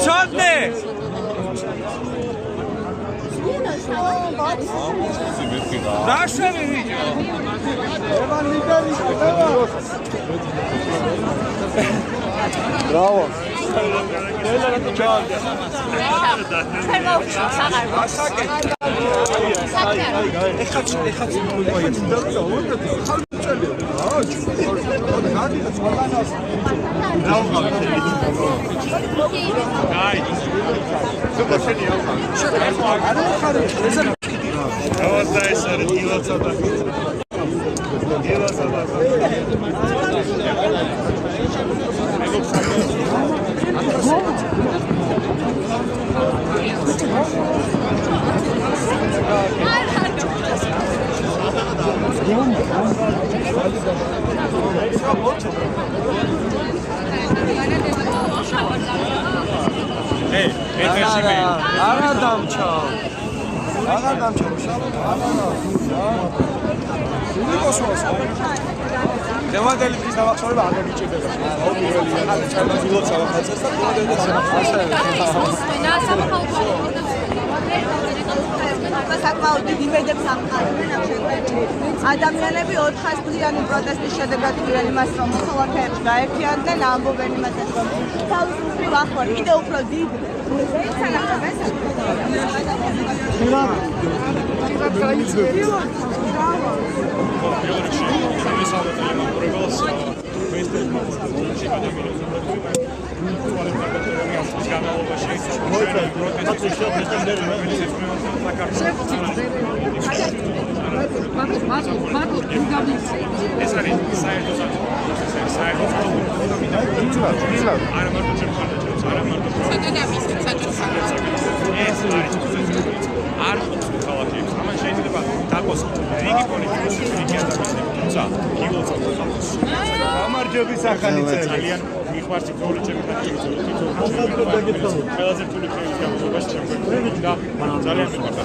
Çatne! Raşa mı video? Bravo. საკმაოდ დიდი იმედებს ამყარებენ ამ შეხვედრით. ადამიანები 400 წლიანი პროტესტის შედეგად თქვენ იმას, რომ მოქალაქეებს გაერთიანდნენ, ამბობენ იმასაც, რომ თავისუფლი ვახვალ, კიდევ უფრო დიდ გამარჯვების ახალი ძალიან მიყვარს თითოეული ჩემი ყველაზე რთული ხევის გამოსვლაში ჩემ და ძალიან მიყვარს